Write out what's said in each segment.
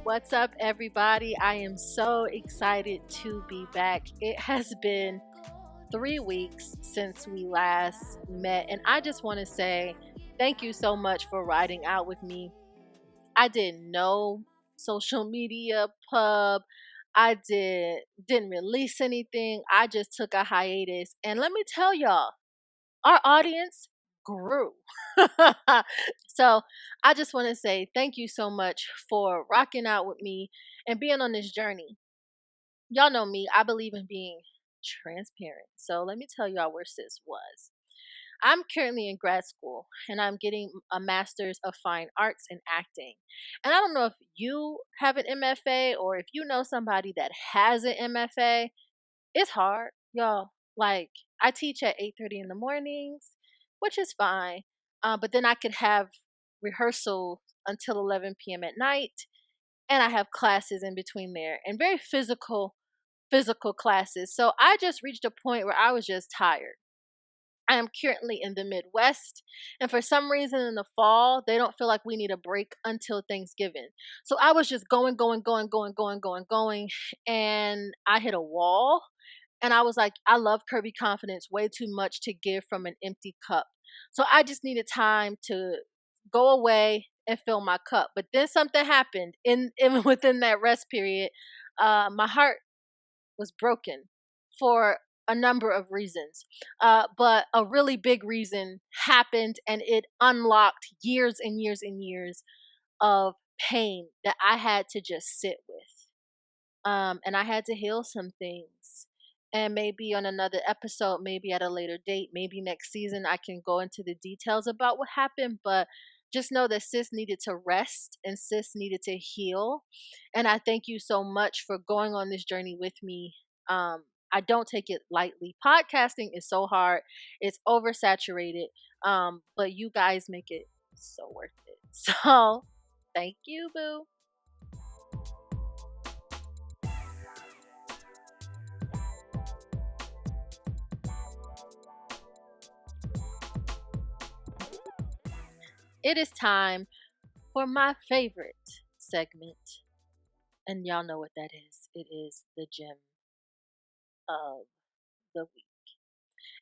What's up, everybody? I am so excited to be back. It has been 3 weeks since we last met, and I just want to say thank you so much for riding out with me. I didn't know social media pub. I didn't release anything. I just took a hiatus, and let me tell y'all, our audience grew. So I just want to say thank you so much for rocking out with me and being on this journey. Y'all know me, I believe in being transparent. So let me tell y'all where sis was. I'm currently in grad school and I'm getting a master's of fine arts in acting. And I don't know if you have an MFA or if you know somebody that has an MFA. It's hard, y'all. Like I teach at 8:30 in the mornings, which is fine. But then I could have rehearsal until 11 p.m. at night, and I have classes in between there, and very physical classes. So I just reached a point where I was just tired. I am currently in the Midwest, and for some reason in the fall, they don't feel like we need a break until Thanksgiving. So I was just going, and I hit a wall. And I was like, I love Kirby confidence way too much to give from an empty cup. So I just needed time to go away and fill my cup. But then something happened in within that rest period. My heart was broken for a number of reasons. But a really big reason happened and it unlocked years and years and years of pain that I had to just sit with. And I had to heal some things. And maybe on another episode, maybe at a later date, maybe next season, I can go into the details about what happened. But just know that sis needed to rest and sis needed to heal. And I thank you so much for going on this journey with me. Um, I don't take it lightly. Podcasting is so hard, it's oversaturated. But you guys make it so worth it. So thank you, boo. It is time for my favorite segment. And y'all know what that is. It is the gem of the week.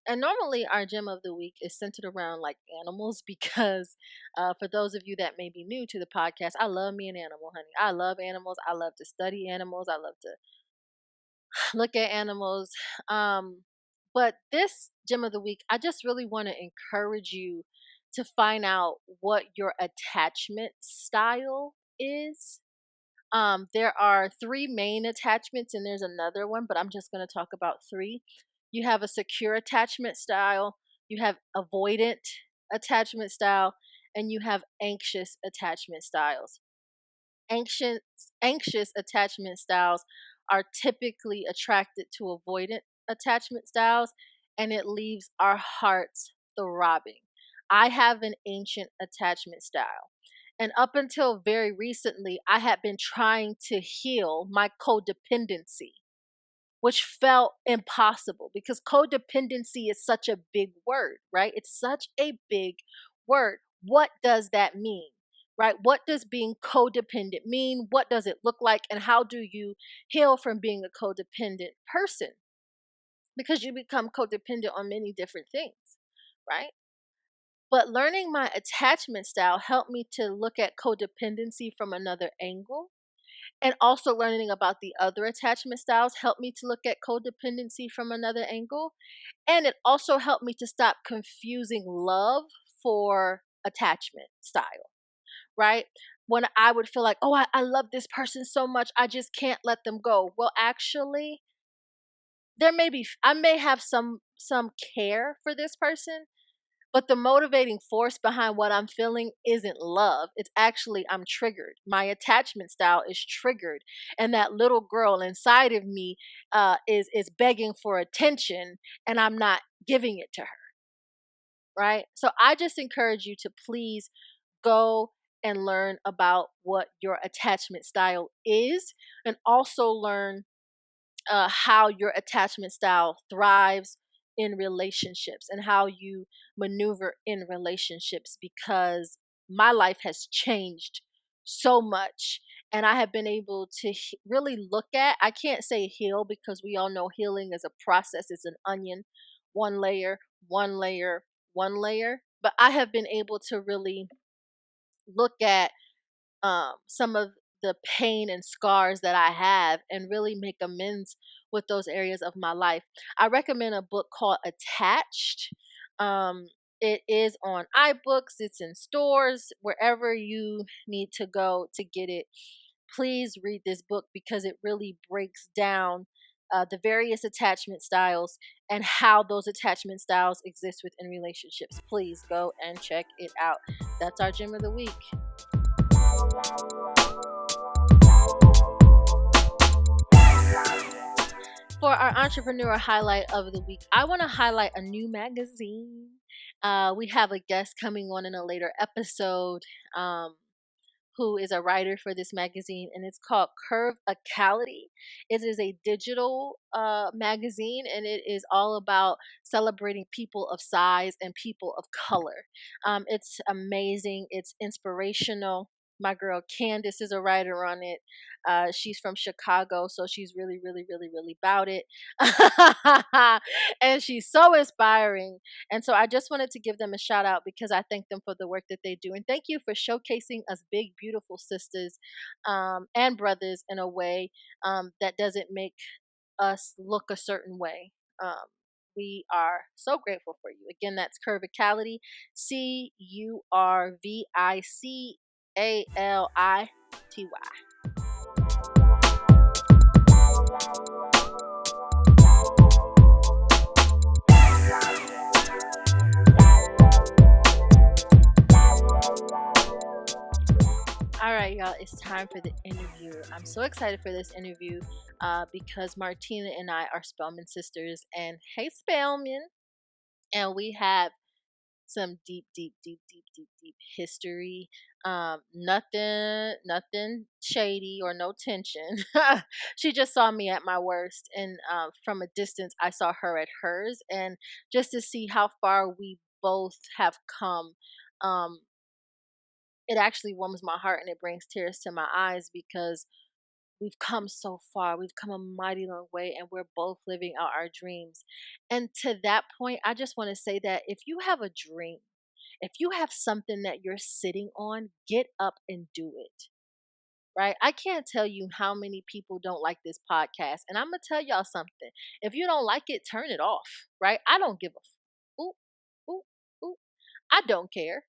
And normally, our gem of the week is centered around like animals because for those of you that may be new to the podcast, I love me an animal, honey. I love animals. I love to study animals. I love to look at animals. Um, but this gem of the week, I just really want to encourage you to find out what your attachment style is. There are three main attachments, and there's another one, but I'm just going to talk about three. You have a secure attachment style, you have avoidant attachment style, and you have anxious attachment styles. Anxious, anxious attachment styles are typically attracted to avoidant attachment styles, and it leaves our hearts throbbing. I have an ancient attachment style. And up until very recently, I had been trying to heal my codependency, which felt impossible because codependency is such a big word, right? It's such a big word. What does that mean? Right? What does being codependent mean? What does it look like? And how do you heal from being a codependent person? Because you become codependent on many different things, right? But learning my attachment style helped me to look at codependency from another angle. And also learning about the other attachment styles helped me to look at codependency from another angle. And it also helped me to stop confusing love for attachment style, right? When I would feel like, oh, I love this person so much, I just can't let them go. Well, actually, I may have some care for this person, but the motivating force behind what I'm feeling isn't love. It's actually I'm triggered. My attachment style is triggered, and that little girl inside of me is begging for attention, and I'm not giving it to her. Right. So I just encourage you to please go and learn about what your attachment style is, and also learn how your attachment style thrives in relationships and how you maneuver in relationships because my life has changed so much and I have been able to really look at, I can't say heal because we all know healing is a process, it's an onion, one layer, one layer, one layer. But I have been able to really look at some of the pain and scars that I have and really make amends with those areas of my life. I recommend a book called Attached. Um, it is on iBooks, it's in stores, wherever you need to go to get it. Please read this book because it really breaks down the various attachment styles and how those attachment styles exist within relationships. Please go and check it out. That's our gem of the week. For our entrepreneur highlight of the week, I want to highlight a new magazine. We have a guest coming on in a later episode. Who is a writer for this magazine, and it's called Curvicality. It is a digital magazine, and it is all about celebrating people of size and people of color. It's amazing. It's inspirational. My girl Candace is a writer on it. She's from Chicago, so she's really, really, really, really about it. And she's so inspiring. And so I just wanted to give them a shout out because I thank them for the work that they do. And thank you for showcasing us big, beautiful sisters and brothers in a way that doesn't make us look a certain way. We are so grateful for you. Again, that's Curvicality, Curvicality. All right, y'all, it's time for the interview. I'm so excited for this interview because Martina and I are Spellman sisters. And hey, Spellman. And we have some deep, deep, deep, deep, deep, deep history. Nothing shady or no tension. She just saw me at my worst, and from a distance, I saw her at hers. And just to see how far we both have come, um, it actually warms my heart and it brings tears to my eyes because we've come so far. We've come a mighty long way and we're both living out our dreams. And to that point, I just want to say that if you have a dream, if you have something that you're sitting on, get up and do it. Right? I can't tell you how many people don't like this podcast. And I'm going to tell y'all something. If you don't like it, turn it off. Right? I don't give a ooh, ooh, ooh. I don't care.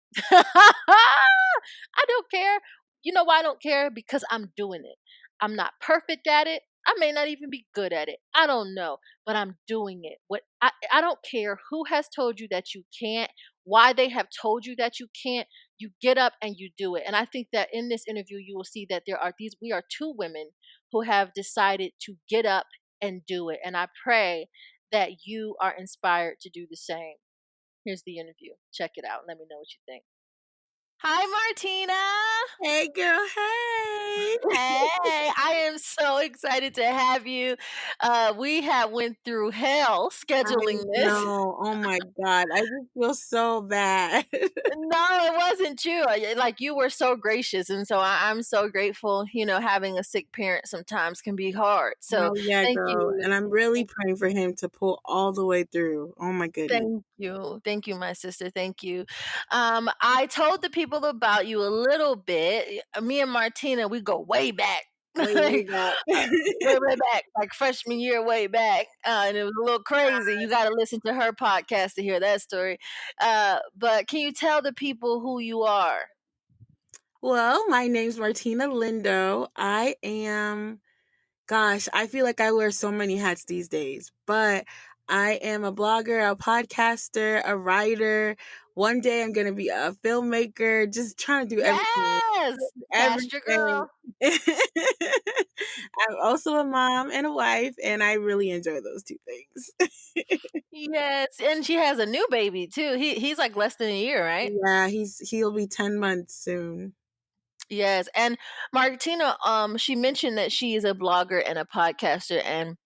I don't care. You know why I don't care? Because I'm doing it. I'm not perfect at it. I may not even be good at it. I don't know, but I'm doing it. I don't care who has told you that you can't, why they have told you that you can't. You get up and you do it. And I think that in this interview you will see that we are two women who have decided to get up and do it. And I pray that you are inspired to do the same. Here's the interview. Check it out. Let me know what you think. Hi, Martina. Hey, girl. Hey. Hey, I am so excited to have you. We have went through hell scheduling I this. know. Oh my God. I just feel so bad. No, it wasn't you. Like you were so gracious, and so I'm so grateful. You know, having a sick parent sometimes can be hard. So No, yeah, thank girl. you. And I'm really praying for him to pull all the way through. Oh my goodness. Thank you, my sister. Thank you. I told the people about you a little bit. Me and Martina, we go way back. Way, way Like, back. way, way back, like freshman year, way back, and it was a little crazy. You got to listen to her podcast to hear that story. But can you tell the people who you are? Well, my name's Martina Lindo. Gosh, I feel like I wear so many hats these days, but I am a blogger, a podcaster, a writer. One day I'm going to be a filmmaker, just trying to do everything. Yes, that's your Everything. girl. I'm also a mom and a wife, and I really enjoy those two things. Yes, and she has a new baby too. He's like less than a year, right? Yeah, he'll be 10 months soon. Yes, and Martina, she mentioned that she is a blogger and a podcaster, and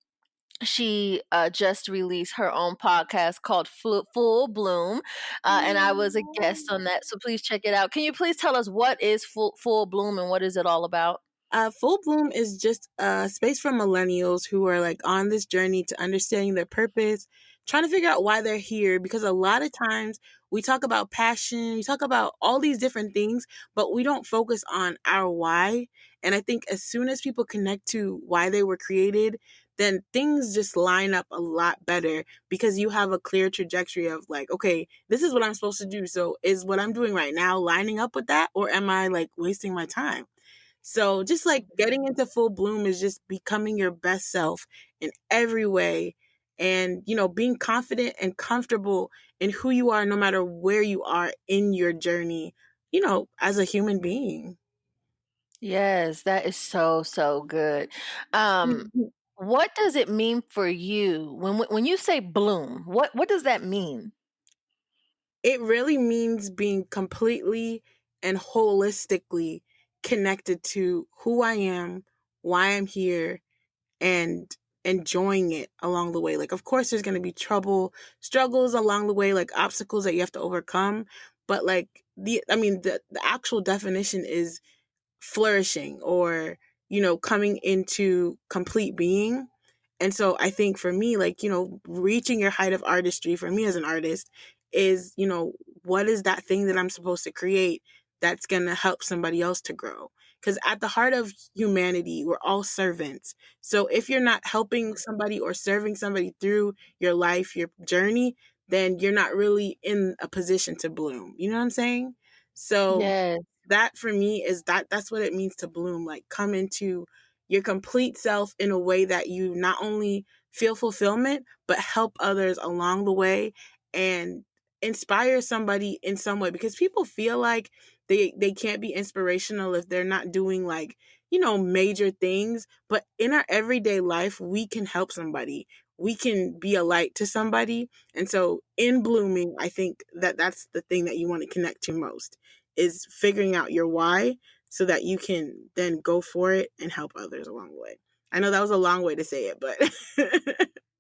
she just released her own podcast called Full Bloom, and I was a guest on that. So please check it out. Can you please tell us what is Full Bloom and what is it all about? Full Bloom is just a space for millennials who are like on this journey to understanding their purpose, trying to figure out why they're here. Because a lot of times we talk about passion, we talk about all these different things, but we don't focus on our why. And I think as soon as people connect to why they were created, then things just line up a lot better because you have a clear trajectory of like, okay, this is what I'm supposed to do. So is what I'm doing right now lining up with that, or am I like wasting my time? So just like getting into full bloom is just becoming your best self in every way and being confident and comfortable in who you are no matter where you are in your journey, as a human being. Yes, that is so, so good. Um, what does it mean for you when you say bloom? What does that mean? It really means being completely and holistically connected to who I am, why I'm here, and enjoying it along the way. Like, of course, there's going to be trouble, struggles along the way, like obstacles that you have to overcome. But like the actual definition is flourishing or, coming into complete being. And so I think for me, like, reaching your height of artistry for me as an artist is, what is that thing that I'm supposed to create that's going to help somebody else to grow? Because at the heart of humanity, we're all servants. So if you're not helping somebody or serving somebody through your life, your journey, then you're not really in a position to bloom. You know what I'm saying? So Yes. that for me is that's what it means to bloom, like come into your complete self in a way that you not only feel fulfillment but help others along the way and inspire somebody in some way, because people feel like they can't be inspirational if they're not doing like major things, but in our everyday life we can help somebody, we can be a light to somebody. And so in blooming, I think that that's the thing that you want to connect to most, is figuring out your why so that you can then go for it and help others along the way. I know that was a long way to say it, but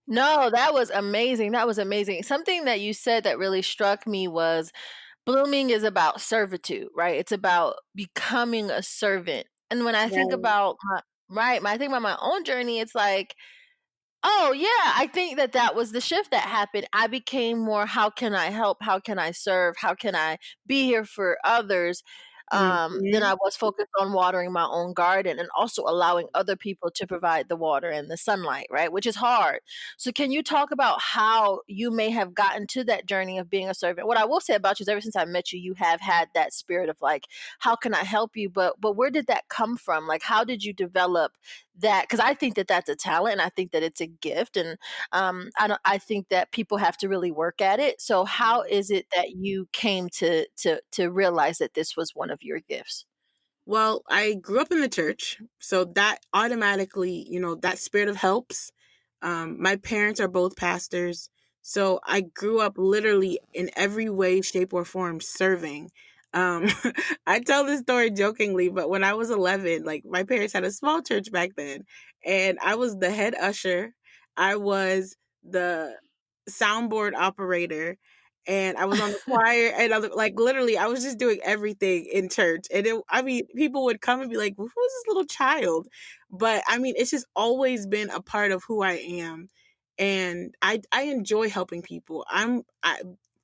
No, that was amazing. That was amazing. Something that you said that really struck me was blooming is about servitude, right? It's about becoming a servant. And when I think right. about when I think about my own journey, it's like, oh, yeah, I think that that was the shift that happened. I became more, how can I help? How can I serve? How can I be here for others? Then Mhm. I was focused on watering my own garden and also allowing other people to provide the water and the sunlight, right? Which is hard. So, can you talk about how you may have gotten to that journey of being a servant? What I will say about you is, ever since I met you, you have had that spirit of like, how can I help you? But where did that come from? Like, how did you develop that? Because I think that that's a talent, and I think that it's a gift, and I think that people have to really work at it. So how is it that you came to realize that this was one of your gifts? Well, I grew up in the church, so that automatically, that spirit of helps. My parents are both pastors, so I grew up literally in every way, shape, or form serving. Um, I tell this story jokingly, but when I was 11, like my parents had a small church back then, and I was the head usher. I was the soundboard operator, and I was on the choir, and like literally I was just doing everything in church. And I mean, people would come and be like, "Who's this little child?" But I mean, it's just always been a part of who I am, and I enjoy helping people.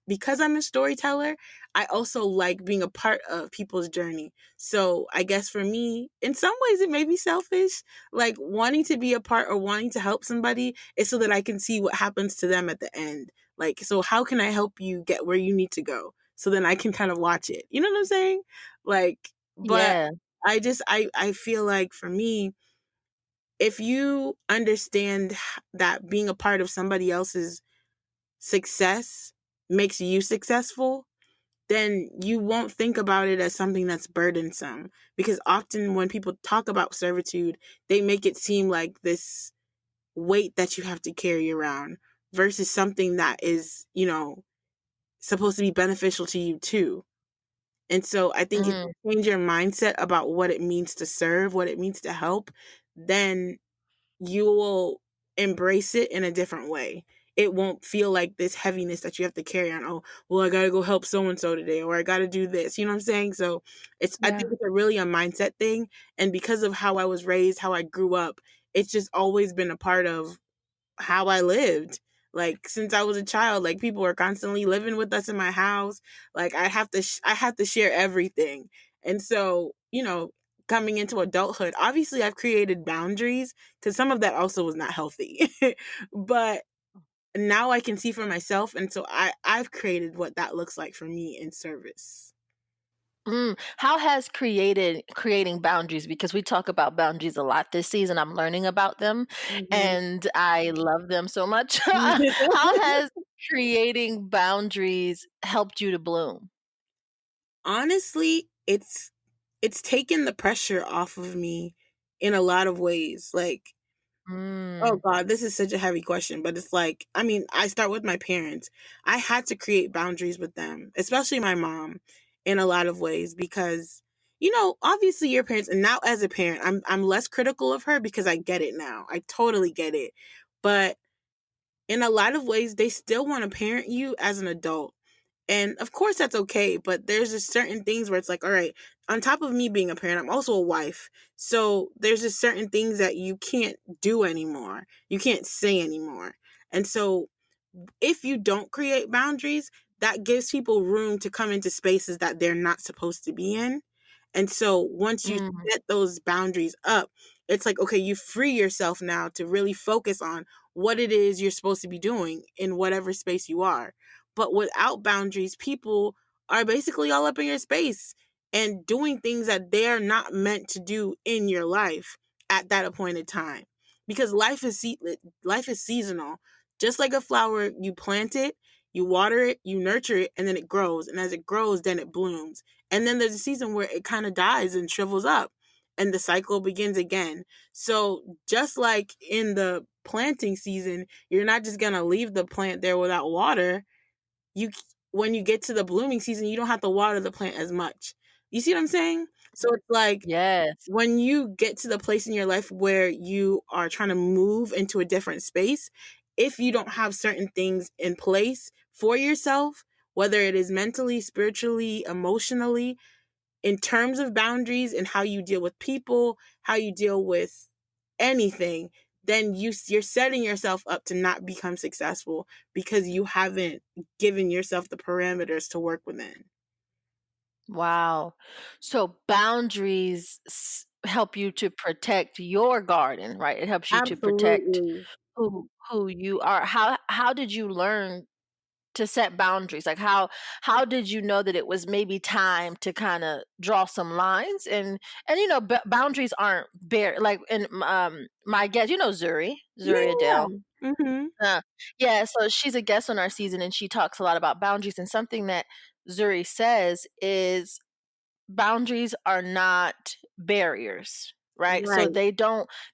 Because I'm a storyteller, I also like being a part of people's journey. So I guess for me, in some ways, it may be selfish, like wanting to be a part or wanting to help somebody is so that I can see what happens to them at the end. Like, so how can I help you get where you need to go? So then I can kind of watch it. You know what I'm saying? Like, but Yeah. I feel like for me, if you understand that being a part of somebody else's success makes you successful, then you won't think about it as something that's burdensome. Because often when people talk about servitude, they make it seem like this weight that you have to carry around versus something that is, supposed to be beneficial to you too. And so I think if Mm. you change your mindset about what it means to serve, what it means to help, then you will embrace it in a different way. it won't feel like this heaviness that you have to carry on. Oh, well, I gotta go help so and so today, or I gotta do this. You know what I'm saying? So I think Yeah. it's a really a mindset thing. And because of how I was raised, how I grew up, it's just always been a part of how I lived. Like since I was a child, like people were constantly living with us in my house. Like I have to share everything. And so, coming into adulthood, obviously I've created boundaries because some of that also was not healthy. But now I can see for myself, and so I've created what that looks like for me in service. How has creating boundaries, because we talk about boundaries a lot this season, I'm learning about them, Mhm. and I love them so much. How has creating boundaries helped you to bloom? Honestly, it's taken the pressure off of me in a lot of ways. Like, oh Mm, god, this is such a heavy question, but it's like, I mean, I start with my parents. I had to create boundaries with them, especially my mom, in a lot of ways because obviously your parents, and now as a parent, I'm less critical of her because I get it now. I totally get it. But in a lot of ways they still want to parent you as an adult. And of course that's okay, but there's just certain things where it's like, all right, on top of me being a parent, I'm also a wife. So there's just certain things that you can't do anymore. You can't say anymore. And so if you don't create boundaries, that gives people room to come into spaces that they're not supposed to be in. And so once you mm, set those boundaries up, it's like, okay, you free yourself now to really focus on what it is you're supposed to be doing in whatever space you are. But without boundaries, people are basically all up in your space and doing things that they're not meant to do in your life at that appointed time. Because life is seasonal. Just like a flower, you plant it, you water it, you nurture it, and then it grows. And as it grows, then it blooms. And then there's a season where it kind of dies and shrivels up, and the cycle begins again. So, just like in the planting season, you're not just going to leave the plant there without water. You When you get to the blooming season, you don't have to water the plant as much. You see what I'm saying? So it's like yes. when you get to the place in your life where you are trying to move into a different space, if you don't have certain things in place for yourself, whether it is mentally, spiritually, emotionally, in terms of boundaries and how you deal with people, how you deal with anything, then you're setting yourself up to not become successful because you haven't given yourself the parameters to work within. Wow. So boundaries help you to protect your garden, right? It helps you to protect Absolutely. who you are. How did you learn to set boundaries? Like how did you know that it was maybe time to kind of draw some lines? And boundaries aren't bare, like in my guest, Zuri Yeah. Adele. Mhm. uh, yeah, so she's a guest on our season and she talks a lot about boundaries, and something that Zuri says is boundaries are not barriers, right? So Right.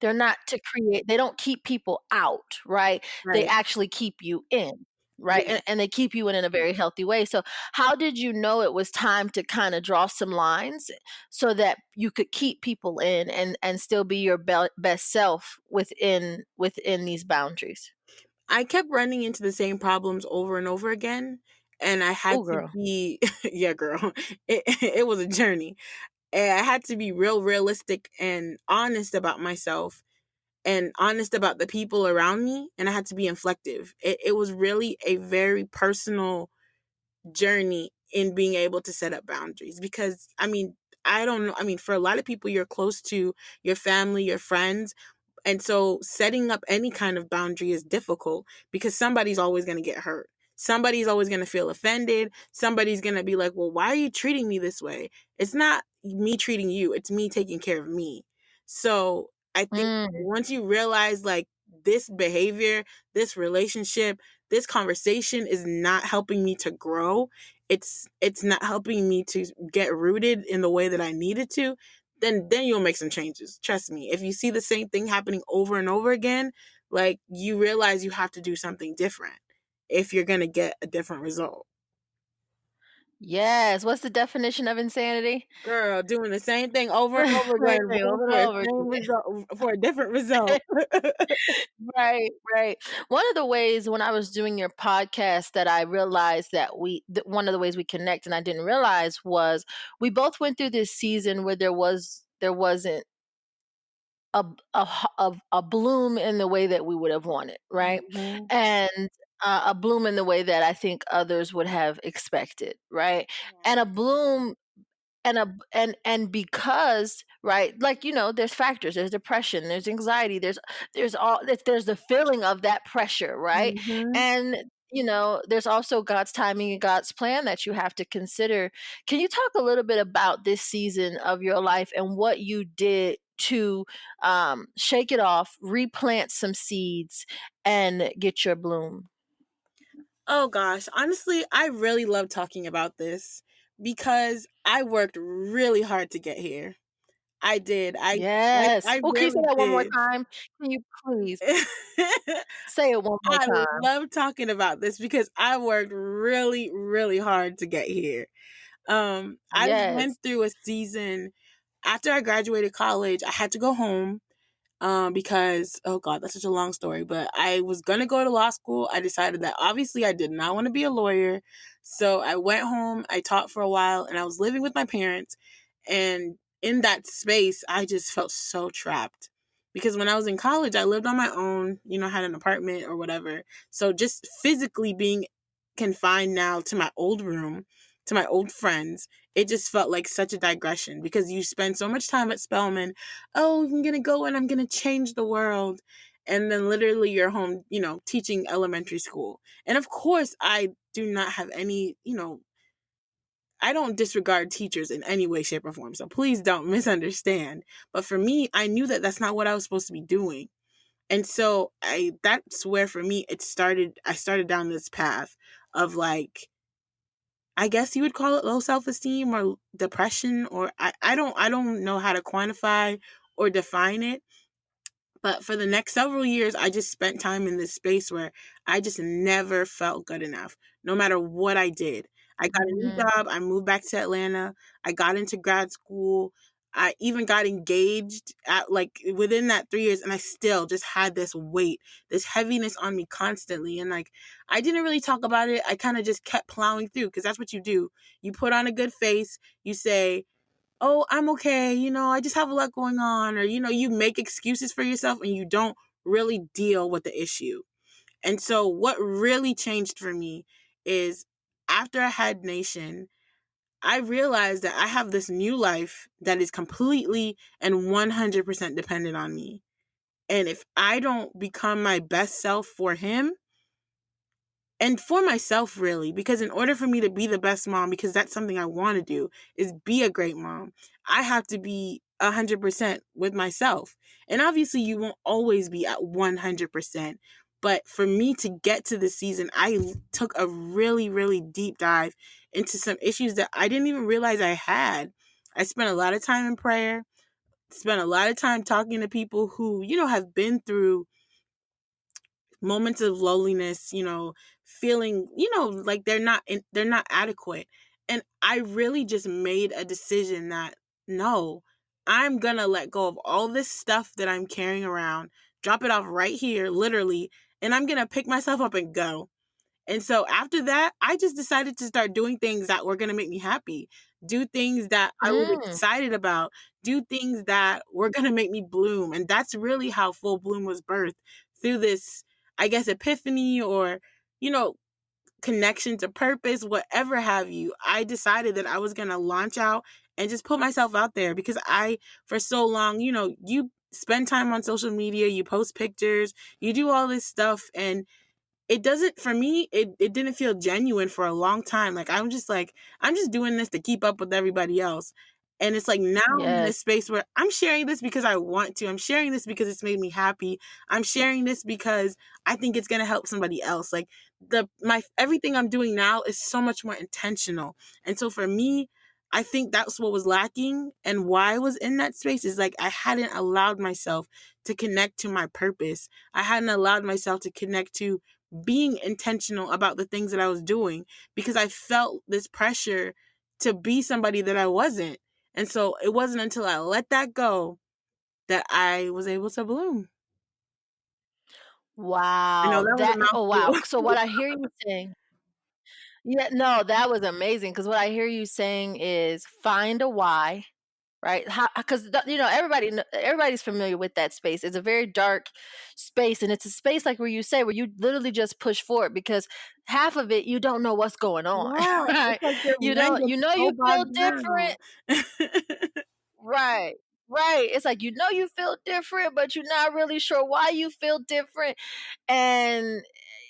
they're not to create, they don't keep people out, right? They Right. actually keep you in, right? Yeah. And they keep you in a very healthy way. So how did you know it was time to kind of draw some lines so that you could keep people in and still be your best self within these boundaries? I kept running into the same problems over and over again, and I had Oh, to girl. be yeah, girl. It was a journey. And I had to be realistic and honest about myself and honest about the people around me, and I had to be inflective. It was really a very personal journey in being able to set up boundaries because I mean, I don't know, I mean, for a lot of people you're close to, your family, your friends, and so setting up any kind of boundary is difficult because somebody's always going to get hurt. Somebody's always going to feel offended. Somebody's going to be like, well, why are you treating me this way? It's not me treating you, it's me taking care of me. So I think Mm. once you realize like this behavior, this relationship, this conversation is not helping me to grow, it's not helping me to get rooted in the way that I needed to, then you'll make some changes. Trust me. If you see the same thing happening over and over again, like you realize you have to do something different if you're going to get a different result. Yes. What's the definition of insanity? Girl, doing the same thing over and over again, Same thing waiting over and for a over same again. result, for a different result. Right, right. One of the ways when I was doing your podcast that I realized that one of the ways we connect and I didn't realize was we both went through this season where there wasn't a bloom in the way that we would have wanted, right? Mhm. And a bloom in the way that I think others would have expected, right? And a bloom and because, right, like, there's factors, there's depression, there's anxiety, there's the feeling of that pressure, right? Mhm. And there's also God's timing and God's plan that you have to consider. Can you talk a little bit about this season of your life and what you did to shake it off, replant some seeds, and get your bloom? Oh gosh, honestly, I really love talking about this because I worked really hard to get here. I did. Yes. I Oh, can you say really that one more did. time? Can you please say it one more I time? love talking about this because I worked really, really hard to get here. I Yes. went through a season after I graduated college. I had to go home because oh god, that's such a long story. But I was gonna go to law school. I decided that obviously I did not want to be a lawyer, so I went home. I taught for a while, and I was living with my parents. And in that space, I just felt so trapped because when I was in college, I lived on my own. Had an apartment or whatever. So just physically being confined now to my old room, to my old friends, it just felt like such a digression because you spend so much time at Spelman. Oh, I'm going to go and I'm going to change the world. And then literally you're home, teaching elementary school. And of course, I do not have any, I don't disregard teachers in any way, shape, or form. So please don't misunderstand. But for me, I knew that that's not what I was supposed to be doing. And so that's where for me it started. I started down this path of like, I guess you would call it low self-esteem or depression, or I don't know how to quantify or define it. But for the next several years, I just spent time in this space where I just never felt good enough, no matter what I did. I got a new Mhm. job. I moved back to Atlanta. I got into grad school. I even got engaged at like within that 3 years, and I still just had this weight, this heaviness on me constantly. And like, I didn't really talk about it. I kind of just kept plowing through because that's what you do. You put on a good face. You say, oh, I'm okay. I just have a lot going on. Or, you make excuses for yourself and you don't really deal with the issue. And so, what really changed for me is after I had Nation, I realized that I have this new life that is completely and 100% dependent on me. And if I don't become my best self for him, and for myself really, because in order for me to be the best mom, because that's something I want to do, is be a great mom, I have to be 100% with myself. And obviously you won't always be at 100%, but for me to get to this season, I took a really, really deep dive into some issues that I didn't even realize I had. I spent a lot of time in prayer, spent a lot of time talking to people who have been through moments of loneliness, feeling, like they're not adequate. And I really just made a decision that no, I'm going to let go of all this stuff that I'm carrying around, drop it off right here literally, and I'm going to pick myself up and go. And so after that, I just decided to start doing things that were going to make me happy, do things that I was Mm. excited about, do things that were going to make me bloom. And that's really how Full Bloom was birthed through this, I guess, epiphany or, you know, connection to purpose, whatever have you. I decided that I was going to launch out and just put myself out there because for so long, you spend time on social media, you post pictures, you do all this stuff. And it doesn't for me it didn't feel genuine for a long time. Like I'm just doing this to keep up with everybody else. And it's like now I'm in Yes. this space where I'm sharing this because I want to. I'm sharing this because it's made me happy. I'm sharing this because I think it's going to help somebody else. Like the my everything I'm doing now is so much more intentional. And so for me, I think that's what was lacking and why I was in that space is like I hadn't allowed myself to connect to my purpose. I hadn't allowed myself to connect to being intentional about the things that I was doing because I felt this pressure to be somebody that I wasn't. And so it wasn't until I let that go that I was able to bloom. I know Wow, that was a oh, mouthful. wow. So what I hear you saying, yeah, no, that was amazing. Because what I hear you saying is find a why, right? How, because everybody's familiar with that space. It's a very dark space, and it's a space like where you say where you literally just push forward because half of it you don't know what's going on, Yeah, right? it's like your mind gets so You feel bogged different, down. right? Right. It's like you feel different, but you're not really sure why you feel different, and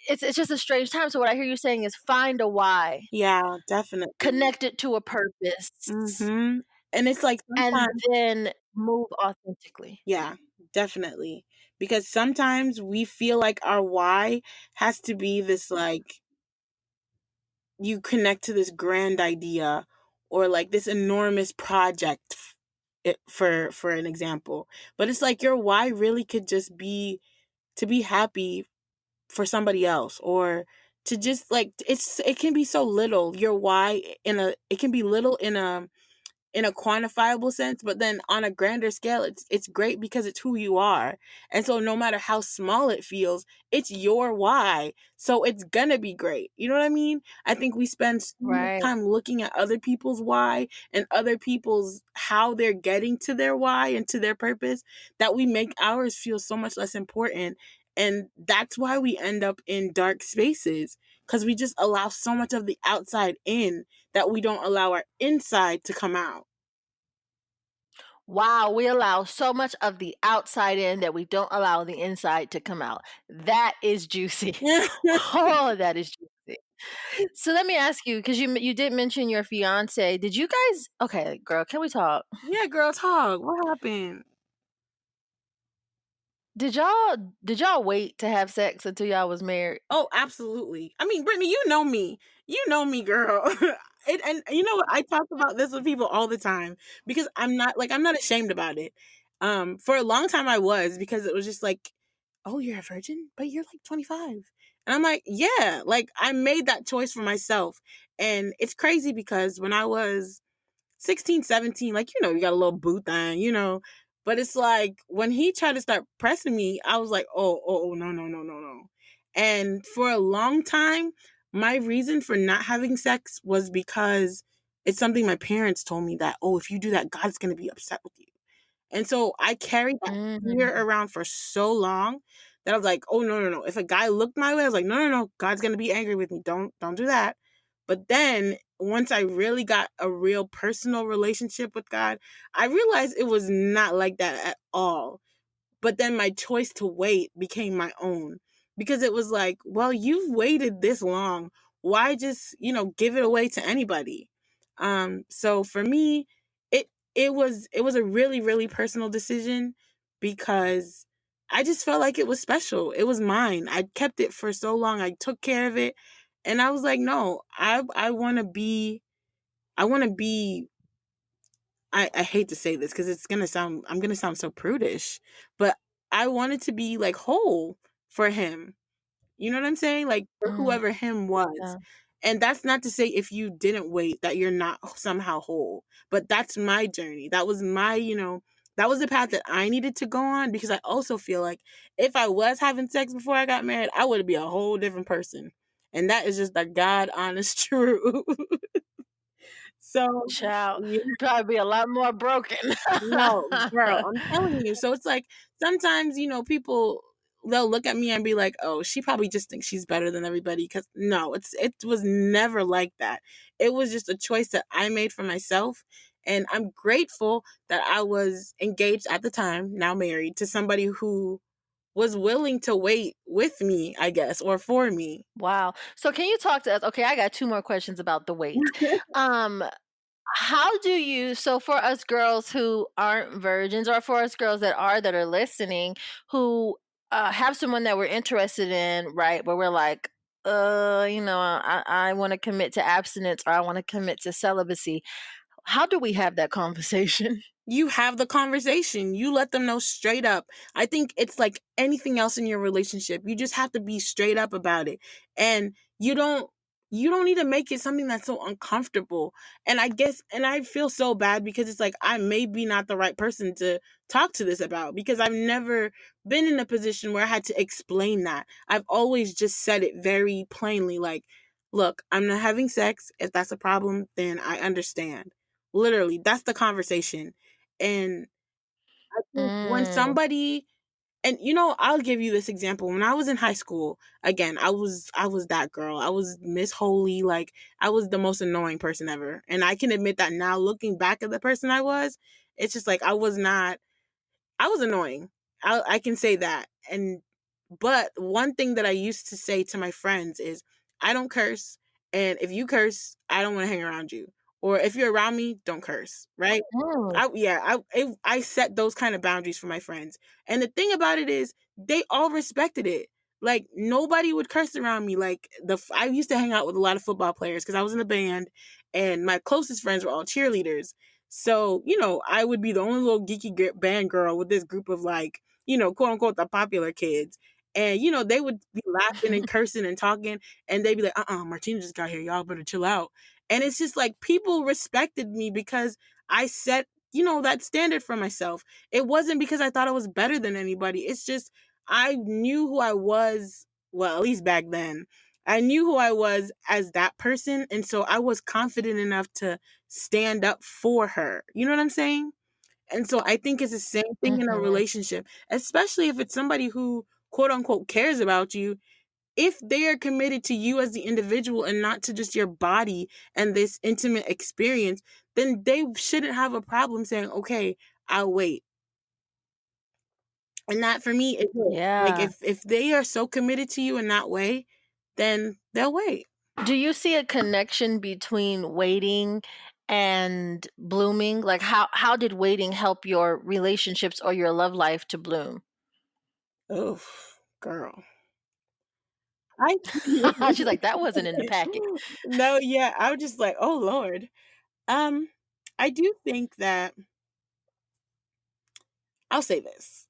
it's just a strange time. So what I hear you saying is find a why, Yeah, definitely. connect it to a purpose, Mhm. And it's like and sometimes then move authentically. yeah, definitely. Because sometimes we feel like our why has to be this like you connect to this grand idea or like this enormous project for an example. But it's like your why really could just be to be happy for somebody else or to just like it can be so little your why in a it can be little in a quantifiable sense, but then on a grander scale, it's great because it's who you are. And so no matter how small it feels, it's your why. So it's gonna be great. You know what I mean? I think we spend so much Right. time looking at other people's why and other people's how they're getting to their why and to their purpose that we make ours feel so much less important. And that's why we end up in dark spaces because we just allow so much of the outside in that we don't allow our inside to come out. Wow, we allow so much of the outside in that we don't allow the inside to come out. That is juicy. Oh, that is juicy. So let me ask you, because you did mention your fiance. Did you guys? Okay, girl, can we talk? Yeah, girl, talk. What happened? Did y'all wait to have sex until y'all was married? Oh, absolutely. I mean, Brittany, you know me. You know me, girl. And you know what? I talk about this with people all the time because I'm not ashamed about it. For a long time I was because it was just like, oh, you're a virgin, but you're like 25. And I'm like, yeah, like I made that choice for myself. And it's crazy because when I was 16, 17, like, you got a little boo thing, But it's like when he tried to start pressing me, I was like, oh, no, no, no, no, no. And for a long time, my reason for not having sex was because it's something my parents told me that, oh, if you do that, God's going to be upset with you. And so I carried that fear Mhm. around for so long that I was like, "Oh no, no, no. If a guy looked my way, I was like, no, no, no. God's going to be angry with me. Don't do that." But then once I really got a real personal relationship with God, I realized it was not like that at all. But then my choice to wait became my own because it was like, well, you've waited this long. Why just, give it away to anybody? So for me, it was a really, really personal decision because I just felt like it was special. It was mine. I kept it for so long. I took care of it. And I was like, no, I wanna be I wanna be I hate to say this because I'm gonna sound so prudish, but I wanted to be like whole for him. You know what I'm saying? Like for Mm, whoever him was. yeah. And that's not to say if you didn't wait that you're not somehow whole. But that's my journey. That was that was the path that I needed to go on because I also feel like if I was having sex before I got married, I would be a whole different person. And that is just the God honest truth. So Child, yeah. probably be a lot more broken. No, girl, I'm telling you. So it's like sometimes, people they'll look at me and be like, "Oh, she probably just thinks she's better than everybody." Cuz no, it was never like that. It was just a choice that I made for myself, and I'm grateful that I was engaged at the time, now married to somebody who was willing to wait with me, I guess, or for me. Wow. So can you talk to us? Okay, I got two more questions about the weight. Um, how do you, so for us girls who aren't virgins, or for us girls that are listening, who have someone that we're interested in, right? Where we're like, I want to commit to abstinence or I want to commit to celibacy. How do we have that conversation? you have the conversation. You let them know straight up. I think it's like anything else in your relationship. You just have to be straight up about it. And you don't need to make it something that's so uncomfortable. And I guess and I feel so bad because it's like I may be not the right person to talk to this about because I've never been in a position where I had to explain that. I've always just said it very plainly like, look, I'm not having sex. If that's a problem, then I understand. Literally, that's the conversation. And I think when Mm. somebody and I'll give you this example. When I was in high school, again, I was that girl. I was Miss Holy, like I was the most annoying person ever. And I can admit that now looking back at the person I was, it's just like I was annoying. I can say that. And but one thing that I used to say to my friends is, I don't curse, and if you curse, I don't want to hang around you. Or if you're around me, don't curse, right? Mm. I set those kind of boundaries for my friends. And the thing about it is, they all respected it. Like nobody would curse around me. Like I used to hang out with a lot of football players because I was in a band, and my closest friends were all cheerleaders. So, I would be the only little geeky band girl with this group of like, quote unquote, the popular kids. And, they would be laughing and cursing and talking. And they'd be like, Martina just got here. Y'all better chill out. And it's just like people respected me because I set, that standard for myself. It wasn't because I thought I was better than anybody. It's just I knew who I was. Well, at least back then. I knew who I was as that person. And so I was confident enough to stand up for her. You know what I'm saying? And so I think it's the same thing in a Mhm. relationship, especially if it's somebody who quote unquote cares about you. If they are committed to you as the individual and not to just your body and this intimate experience, then they shouldn't have a problem saying, okay, I'll wait. And that for me is it. Like Yeah. if they are so committed to you in that way, then they'll wait. Do you see a connection between waiting and blooming? Like how did waiting help your relationships or your love life to bloom? Oh, girl. I She's like, that wasn't in the packet. no, yeah, I was just like, oh Lord. Um, I do think that I'll say this.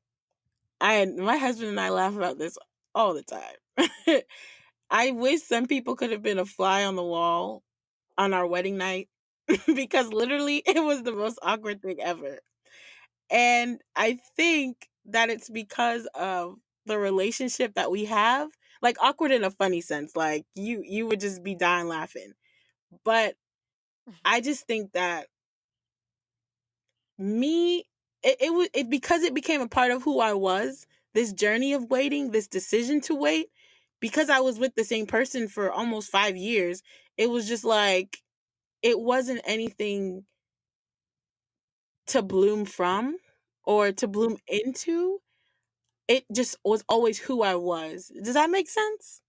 My husband and I laugh about this all the time. I wish some people could have been a fly on the wall on our wedding night because literally it was the most awkward thing ever. And I think that it's because of the relationship that we have, like awkward in a funny sense, like you would just be dying laughing. But I just think that me it was it because it became a part of who I was, this journey of waiting, this decision to wait, because I was with the same person for almost 5 years, it was just like it wasn't anything to bloom from or to bloom into. It just was always who I was. Does that make sense?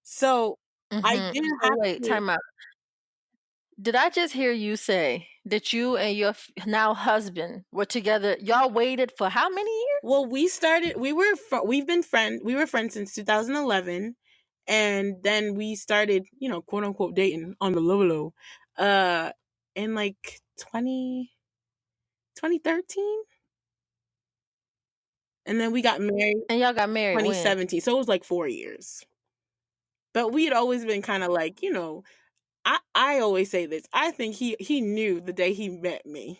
So I Mhm. didn't So have wait, to. time out. Did I just hear you say that you and your now husband were together? Y'all waited for how many years? Well, we were friends since 2011, and then we started, quote unquote dating on the low low, uh, in like 2013, and then we got married And y'all got married when? 2017. So it was like 4 years. But we had always been kind of like, I always say this. I think he knew the day he met me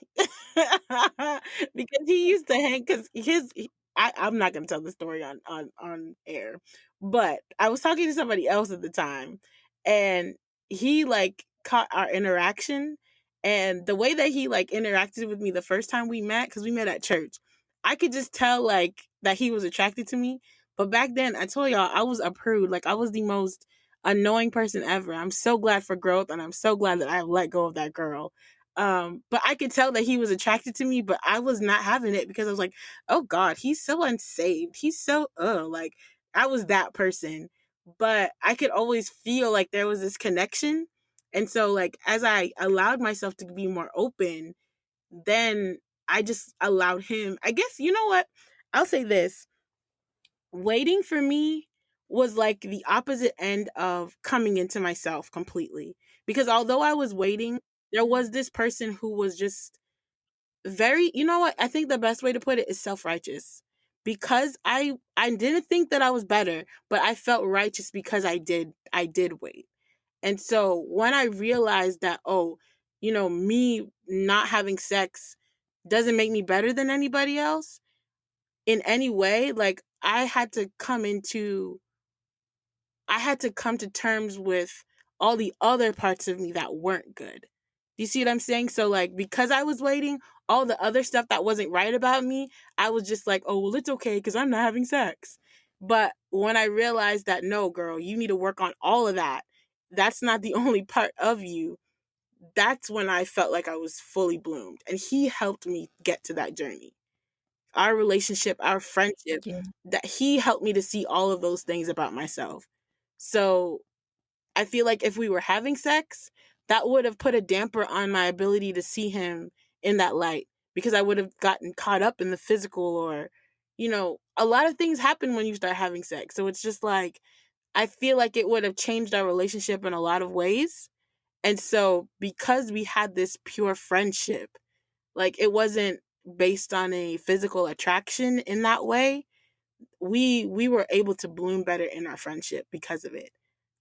because he used to hang because I'm not gonna tell the story on air, but I was talking to somebody else at the time, and he like caught our interaction, and the way that he like interacted with me the first time we met because we met at church, I could just tell like that he was attracted to me. But back then, I told y'all I was a prude. Like I was the most annoying person ever. I'm so glad for growth and I'm so glad that I let go of that girl. But I could tell that he was attracted to me, but I was not having it because I was like, oh God, he's so unsaved. He's so like I was that person. But I could always feel like there was this connection. And so like as I allowed myself to be more open, then I just allowed him. I guess you know what? I'll say this waiting for me was like the opposite end of coming into myself completely. Because although I was waiting, there was this person who was just very, you know what? I think the best way to put it is self-righteous. Because I didn't think that I was better, but I felt righteous because I did wait. And so when I realized that, oh, me not having sex doesn't make me better than anybody else in any way, like I had to come to terms with all the other parts of me that weren't good. Do you see what I'm saying? So, like, because I was waiting, all the other stuff that wasn't right about me, I was just like, oh, well, it's okay because I'm not having sex. But when I realized that, no, girl, you need to work on all of that, that's not the only part of you, that's when I felt like I was fully bloomed. And he helped me get to that journey. Our relationship, our friendship, Yeah. that he helped me to see all of those things about myself. So I feel like if we were having sex, that would have put a damper on my ability to see him in that light because I would have gotten caught up in the physical or, a lot of things happen when you start having sex. So it's just like, I feel like it would have changed our relationship in a lot of ways. And so because we had this pure friendship, like it wasn't based on a physical attraction in that way, we were able to bloom better in our friendship because of it.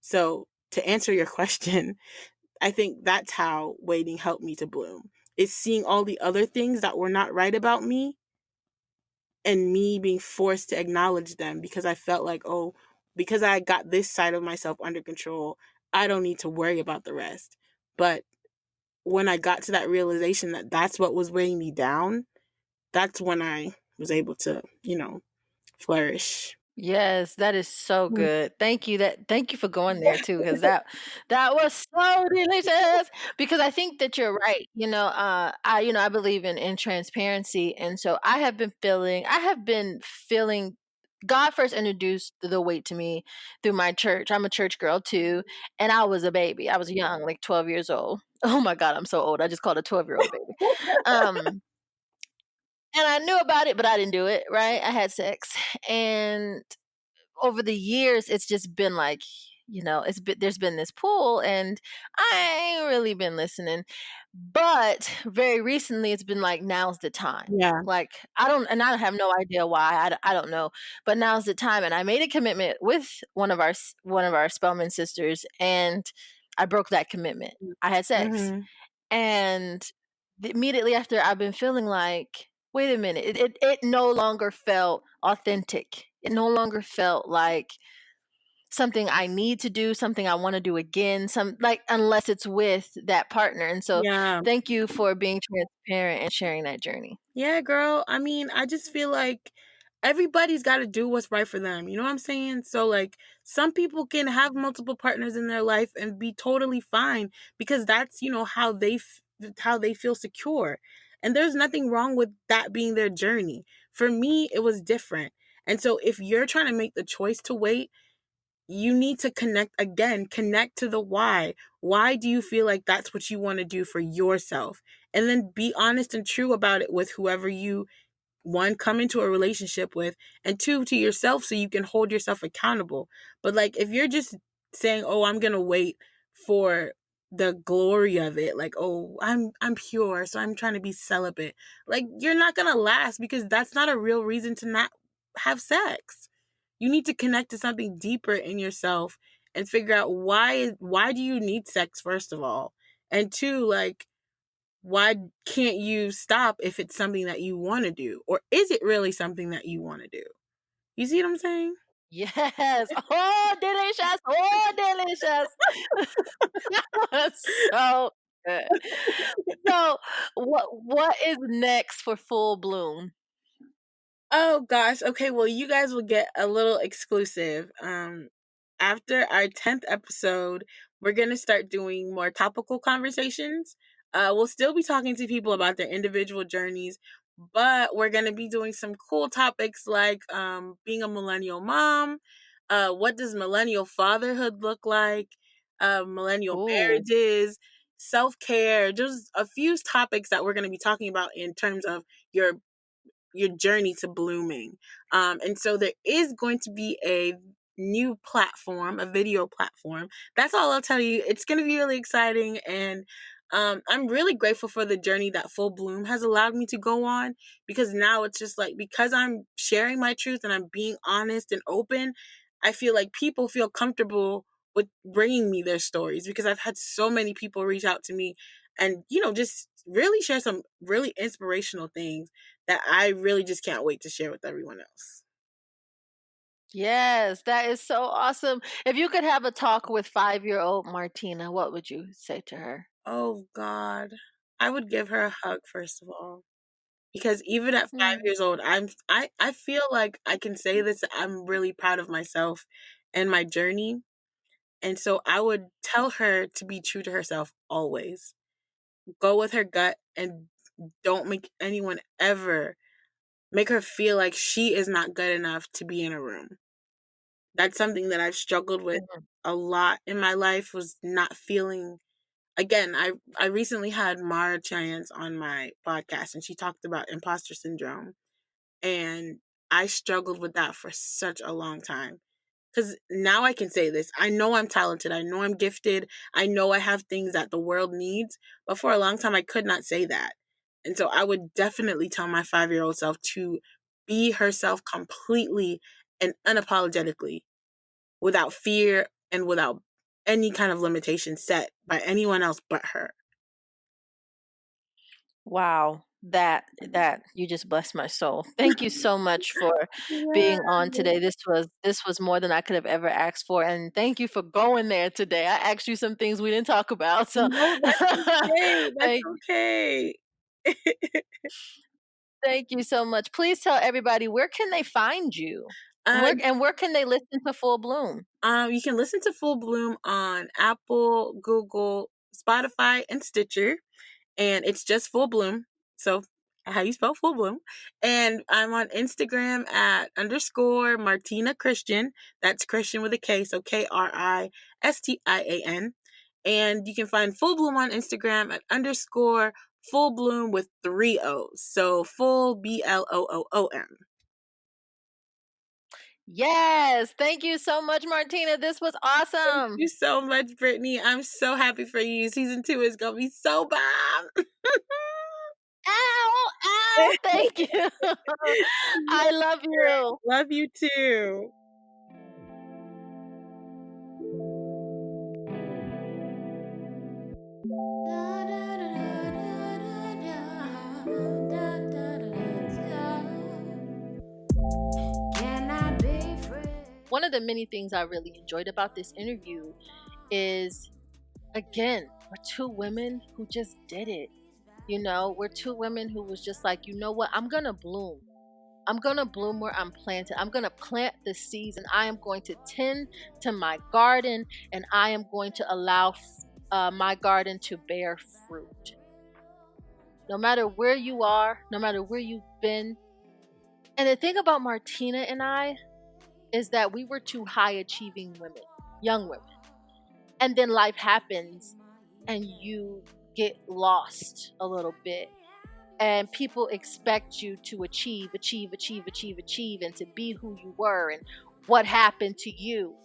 So to answer your question, I think that's how waiting helped me to bloom. Is seeing all the other things that were not right about me and me being forced to acknowledge them because I felt like, oh, because I got this side of myself under control, I don't need to worry about the rest. But when I got to that realization that that's what was weighing me down, that's when I was able to, flourish. Yes, that is so good. Thank you for going there too, because that was so delicious. Because I think that you're right. I believe in transparency, and so I have been feeling. God first introduced the weight to me through my church. I'm a church girl too, and I was a baby. I was young, like 12 years old. Oh my God, I'm so old. I just called a 12-year-old baby. Um, and I knew about it, but I didn't do it. Right? I had sex, and over the years, it's just been like, there's been this pull, and I ain't really been listening. But very recently, it's been like, now's the time. Yeah. Like, I have no idea why. I don't know, but now's the time. And I made a commitment with one of our Spellman sisters, and I broke that commitment. I had sex, Mhm. and immediately after, I've been feeling like, wait a minute, it no longer felt authentic. It no longer felt like something I need to do, something I want to do again, unless it's with that partner. And so Yeah. thank you for being transparent and sharing that journey. Yeah, girl. I mean, I just feel like everybody's got to do what's right for them. You know what I'm saying? So, like, some people can have multiple partners in their life and be totally fine because that's, how they feel secure. And there's nothing wrong with that being their journey. For me, it was different. And so, if you're trying to make the choice to wait, you need to connect to the why. Why do you feel like that's what you want to do for yourself? And then be honest and true about it with whoever you, one, come into a relationship with, and two, to yourself so you can hold yourself accountable. But like if you're just saying, oh, I'm gonna wait for the glory of it, like, oh, I'm pure, so I'm trying to be celibate, like you're not gonna last because that's not a real reason to not have sex. You need to connect to something deeper in yourself and figure out why do you need sex first of all, and two, like, why can't you stop if it's something that you want to do, or is it really something that you want to do? You see what I'm saying? Yes. Oh, delicious. Oh, delicious. So good. So what is next for Full Bloom? Oh gosh. Okay, well you guys will get a little exclusive. After our 10th episode, we're going to start doing more topical conversations. We'll still be talking to people about their individual journeys, but we're going to be doing some cool topics like being a millennial mom, what does millennial fatherhood look like, millennial Ooh. marriages, self-care, just a few topics that we're going to be talking about in terms of your journey to blooming. And so there is going to be a new platform, a video platform. That's all I'll tell you. It's going to be really exciting. And I'm really grateful for the journey that Full Bloom has allowed me to go on, because now it's just like, because I'm sharing my truth and I'm being honest and open, I feel like people feel comfortable with bringing me their stories, because I've had so many people reach out to me and, just really share some really inspirational things that I really just can't wait to share with everyone else. Yes, that is so awesome. If you could have a talk with 5-year-old Martina, what would you say to her? Oh God. I would give her a hug, first of all. Because even at 5 Mm. years old, I feel like I can say this, I'm really proud of myself and my journey. And so I would tell her to be true to herself always. Go with her gut, and don't make anyone ever make her feel like she is not good enough to be in a room. That's something that I've struggled with Mhm. a lot in my life, was not feeling. Again, I recently had Mara Chance on my podcast, and she talked about imposter syndrome. And I struggled with that for such a long time. Because now I can say this. I know I'm talented. I know I'm gifted. I know I have things that the world needs. But for a long time, I could not say that. And so I would definitely tell my 5-year-old self to be herself completely and unapologetically, without fear and without any kind of limitation set by anyone else but her. Wow, that you just blessed my soul. Thank you so much for being Yeah. on today. This was more than I could have ever asked for, and thank you for going there today. I asked you some things we didn't talk about, so No, that's okay. That's thank okay. thank you so much. Please tell everybody, where can they find you? And Uh, where can they listen to Full Bloom? you can listen to Full Bloom on Apple, Google, Spotify, and Stitcher, and it's just Full Bloom. So how you spell Full Bloom? And I'm on Instagram at underscore Martina Christian. That's Christian with a K, so Kristian. And you can find Full Bloom on Instagram at underscore Full Bloom with 3 O's. So full BLOOOM. Yes, thank you so much, Martina. This was Thank awesome. you so much, Brittany. I'm so happy for you. Season 2 is gonna be so bomb. Ow, ow, thank you. I love you. Love you too. One of the many things I really enjoyed about this interview is, again, we're two women who just did it. We're two women who was just like, you know what? I'm going to bloom. I'm going to bloom where I'm planted. I'm going to plant the seeds, and I am going to tend to my garden, and I am going to allow my garden to bear fruit. No matter where you are, no matter where you've been. And the thing about Martina and I is that we were two high achieving women, young women. And then life happens and you get lost a little bit. And people expect you to achieve, and to be who you were and what happened to you.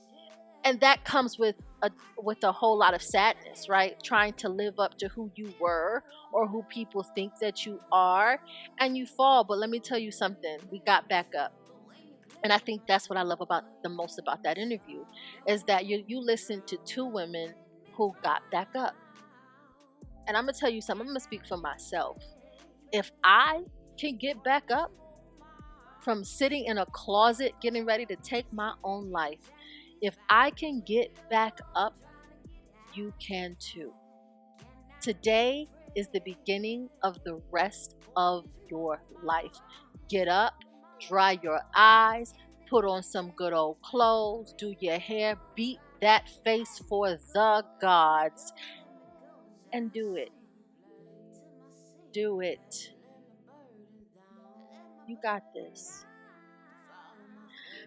And that comes with a whole lot of sadness, right? Trying to live up to who you were or who people think that you are, and you fall. But let me tell you something, we got back up. And I think that's what I love about the most about that interview, is that you listen to two women who got back up. And I'm gonna tell you something, I'm gonna speak for myself. If I can get back up from sitting in a closet getting ready to take my own life, if I can get back up, you can too. Today is the beginning of the rest of your life. Get up, dry your eyes, put on some good old clothes, do your hair, beat that face for the gods, and do it. Do it. You got this.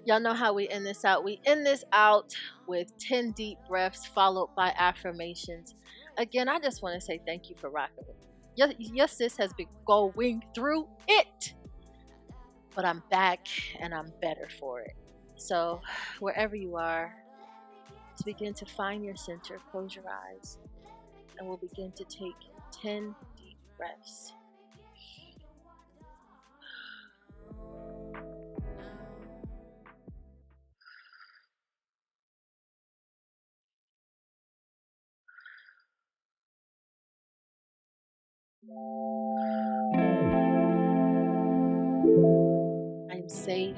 Y'all know how we end this out. We end this out with 10 deep breaths followed by affirmations. Again, I just want to say thank you for rocking with me. Your sis has been going through it, but I'm back and I'm better for it. So, wherever you are, just begin to find your center. Close your eyes. And we'll begin to take 10 deep breaths. I am safe.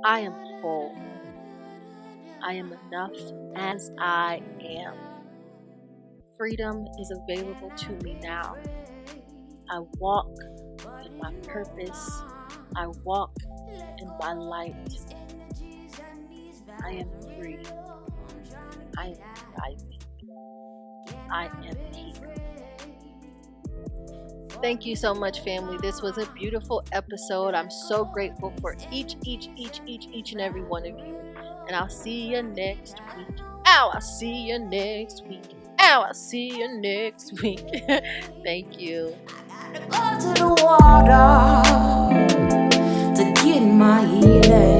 I am whole. I am enough as I am. Freedom is available to me now. I walk in my purpose. I walk in my light. I am free. I am thriving. I am here. Thank you so much, family. This was a beautiful episode. I'm so grateful for each and every one of you. And I'll see you next week. Ow, I'll see you next week. Ow, I'll see you next week. Thank you. I gotta go to the water to get my healing.